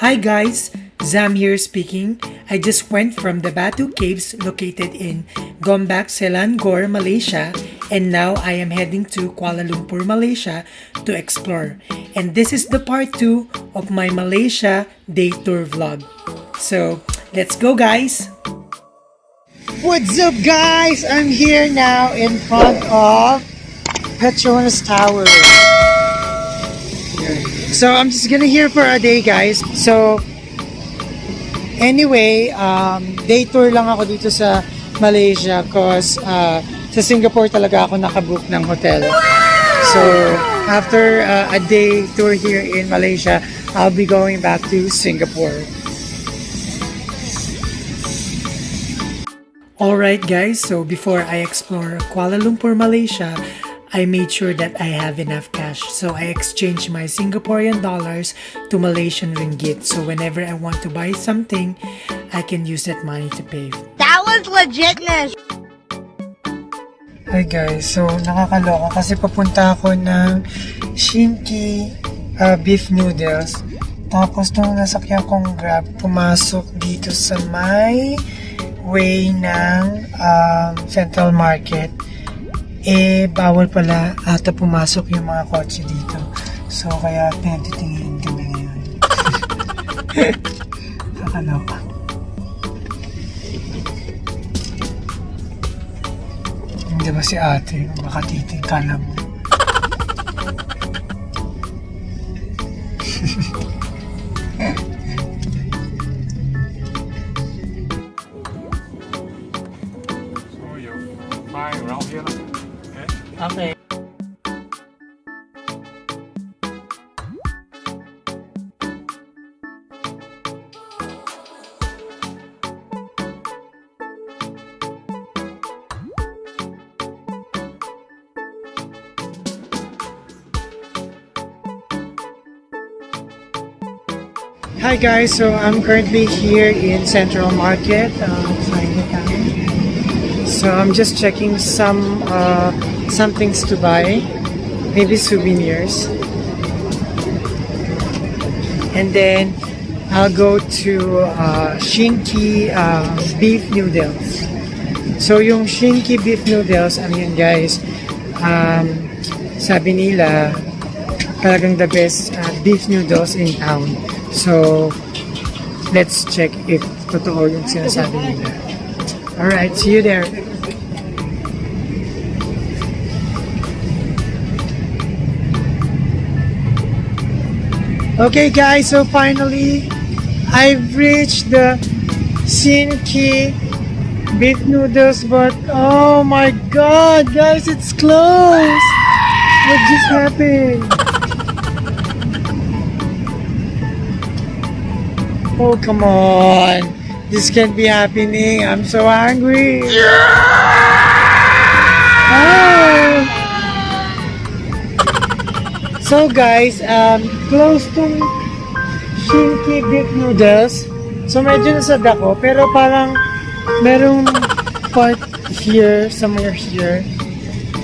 Hi guys, Zam here speaking. I just went from the Batu Caves located in Gombak, Selangor, Malaysia, and now I am heading to Kuala Lumpur, Malaysia to explore. And this is the part 2 of my Malaysia day tour vlog. So, let's go guys! What's up guys? I'm here now in front of Petronas Tower. So I'm just gonna here for a day guys. So anyway, day tour lang ako dito sa Malaysia cause sa Singapore talaga ako nakabook ng hotel. So after a day tour here in Malaysia, I'll be going back to Singapore. Alright guys, so before I explore Kuala Lumpur, Malaysia, I made sure that I have enough cash. So I exchanged my Singaporean dollars to Malaysian ringgit. So whenever I want to buy something, I can use that money to pay. That was legitness! Hi guys, so nakakaloka kasi papunta ako ng Shinki beef noodles. Tapos nung nasakyan kong Grab, pumasok dito sa may way ng Central Market. Eh, bawal pala ata pumasok yung mga kotse dito. So, kaya pinagtitingin kami ngayon. Kakaloka. Hindi ba si ate? Makatiting ka lang. So you buy around here lah. Okay. Hi guys, so I'm currently here in Central Market. So I'm just checking some things to buy, maybe souvenirs, and then I'll go to Shinki beef noodles. So yung Shinki beef noodles, ano yun guys, sabi nila talagang the best beef noodles in town. So let's check if totoo yung sinasabi nila. Alright, see you there. Okay guys, so finally I've reached the Shinki beef noodles, but oh my god guys, it's closed! What just happened? Oh come on, this can't be happening. I'm so hungry. Oh. So guys, close to Shinki beef noodles. So medyo nasad ako, pero parang merong part here, somewhere here.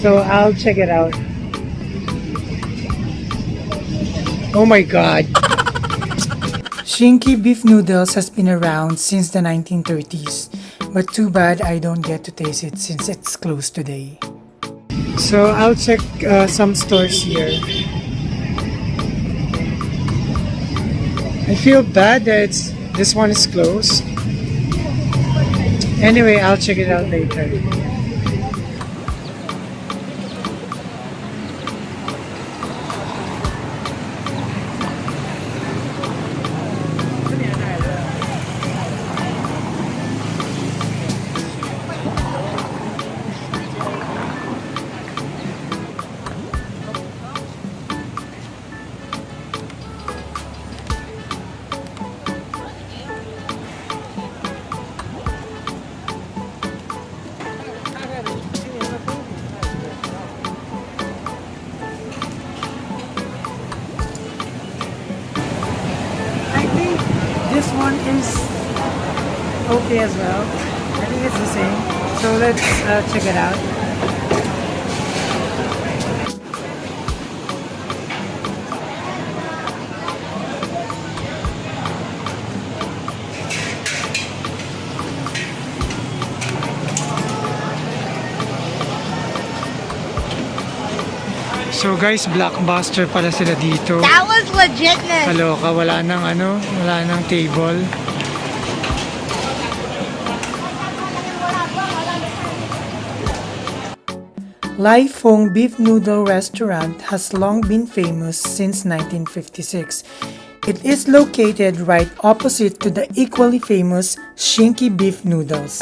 So I'll check it out. Oh my god. Shinki beef noodles has been around since the 1930s, but too bad I don't get to taste it since it's closed today. So I'll check some stores here. I feel bad that this one is closed. Anyway, I'll check it out later. This one is okay as well. I think it's the same. So let's check it out. So guys, blockbuster pala sila dito. That was legitness. Kaloka, wala nang table. Lai Fong Beef Noodle Restaurant has long been famous since 1956. It is located right opposite to the equally famous Shinky Beef Noodles.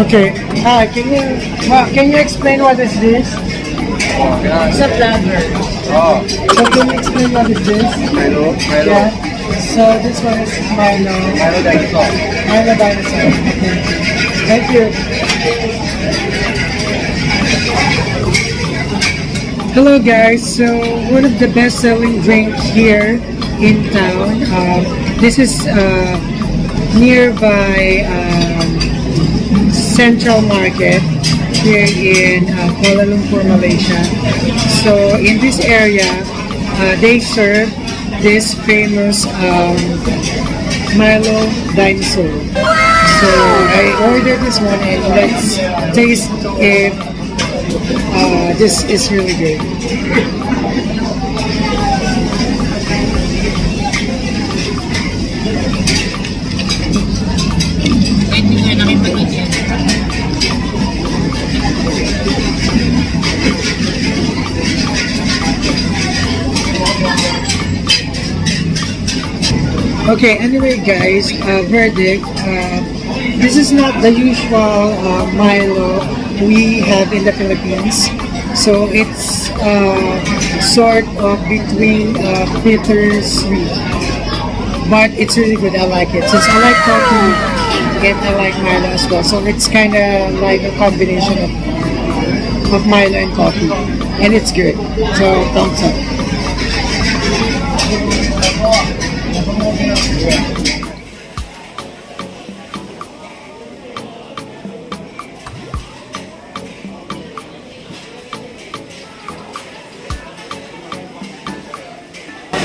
Okay. Hi. Can you explain what is this? It's a flavor. Oh, So can you explain what is this? Milo. Yeah. So this one is Milo. Milo dinosaur. Milo dinosaur. Okay. Thank you. Hello guys. So one of the best-selling drink here in town. This is nearby. Central Market here in Kuala Lumpur, Malaysia. So in this area, they serve this famous Milo dinosaur. So I ordered this one and let's taste if this is really good. Okay, anyway guys, verdict. This is not the usual Milo we have in the Philippines. So it's sort of between bitter sweet. But it's really good, I like it. Since I like coffee and I like Milo as well. So it's kind of like a combination of Milo and coffee. And it's good. So thumbs up.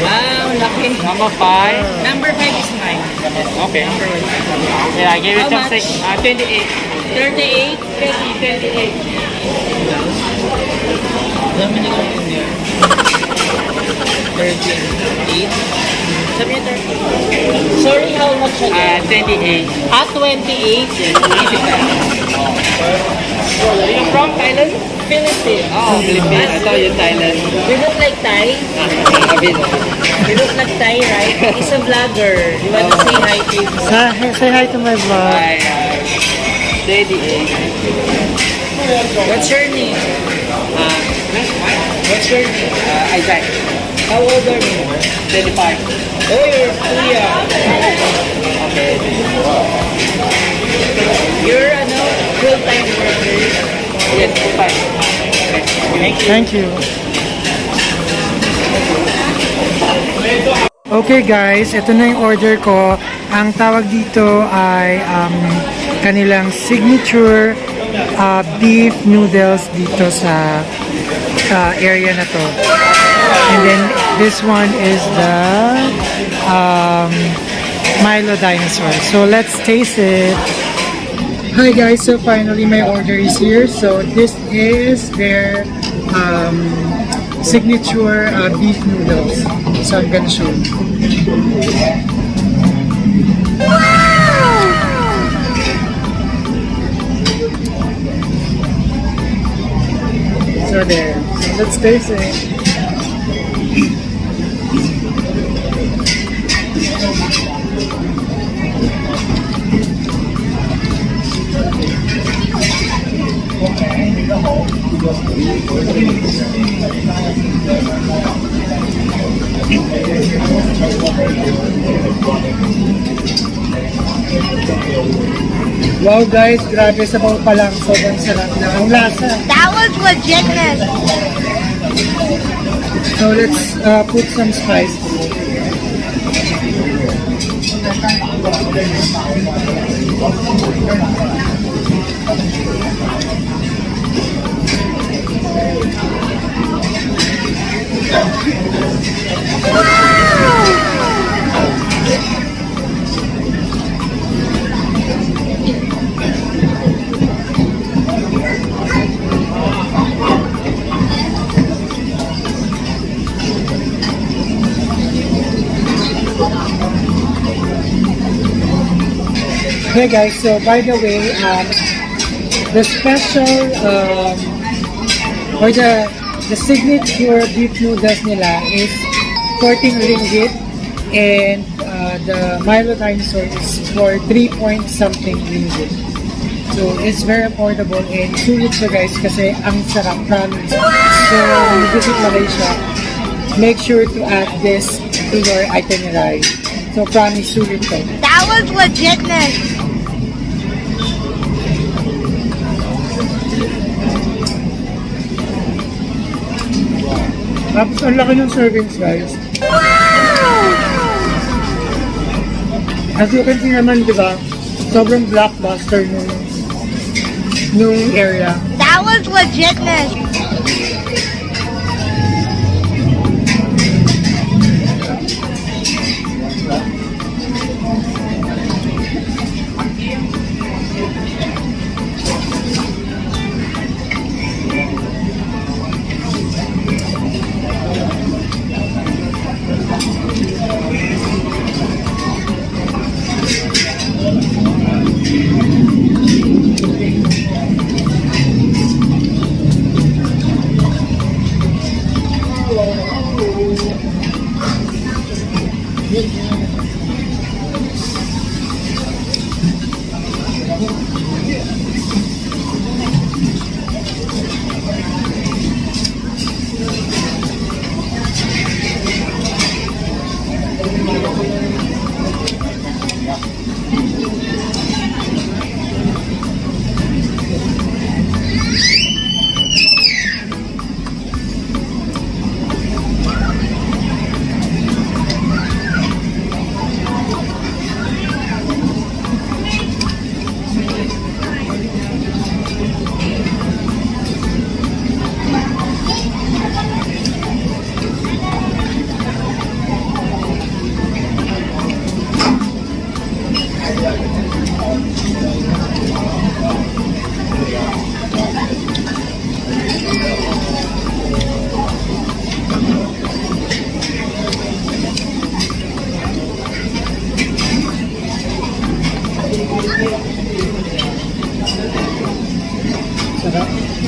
Wow, lucky. Number 5. Number 5 is mine. Okay. Number 1. Yeah, I give it How much? chopstick. 28. 38? 28. Dami nila yun niya. 38? Sabi niya 30. Sorry, how much again? 28. 28? Easy ka. You're from Thailand? Philippines. Oh, Philippines. I thought you're Thailand. You look like Thai? A bit. You look like Thai, right? He's a vlogger. You wanna say hi to him? Say hi to my vlog. Hi, 28. What's your name? What's your name? Isaac. How old are you? 25. Oh, you're too young. Okay. You're full-time worker. Yes, 25. Thank you. Okay guys, ito na yung order ko. Ang tawag dito ay kanilang signature beef noodles dito sa area na to. And then this one is the Milo dinosaur. So let's taste it. Hi guys, so finally my order is here. So this is their signature beef noodles. So I'm gonna show you. So there. So let's taste it. Wow guys, grabe sabaw pa lang. Sobrang sarap na. Ang lasa. That was legitness. So let's put some spice. Hey guys, so by the way, the special or the signature beef noodles nila is 14 ringgit, and the Milo dinosaur is for 3 point something ringgit. So it's very affordable and sulit siya guys kasi ang sarap, promise. So when you visit Malaysia, make sure to add this to your itinerary. So promise, sulit to. That was legitness. Tapos ang laki ng servings guys. As you can see naman, di ba? Sobrang blockbuster nung area. That was legitness.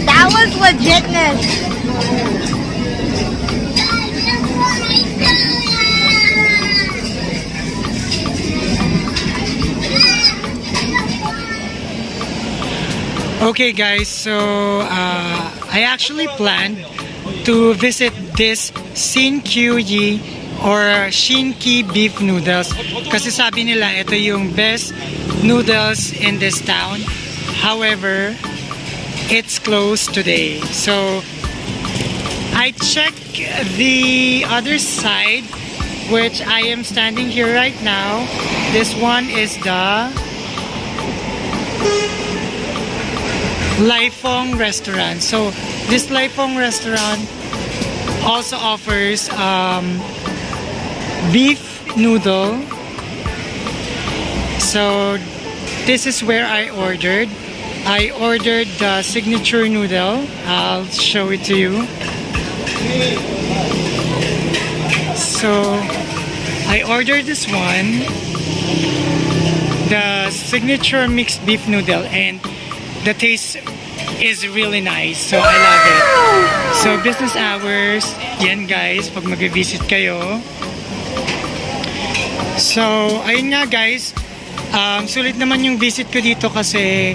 That was legitness. Okay guys, so I actually planned to visit this Yi or Shinki beef noodles kasi sabi nila ito yung best noodles in this town. However, it's closed today. So I checked the other side, which I am standing here right now. This one is the Laifong restaurant. So this Laifong restaurant also offers beef noodle. So this is where I ordered the signature noodle. I'll show it to you. So I ordered this one, the signature mixed beef noodle, and the taste is really nice. So I love it. So business hours, yan guys, pag mag-visit kayo. So ayun nga guys, sulit naman yung visit ko dito kasi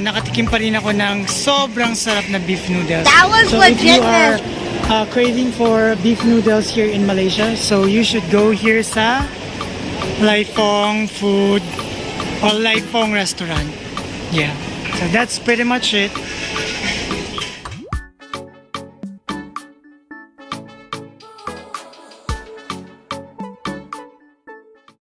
nakatikim pa rin ako ng sobrang sarap na beef noodles. That was so if you legitness. are craving for beef noodles here in Malaysia, so you should go here sa Laifong Food or Laifong Restaurant. Yeah. So that's pretty much it.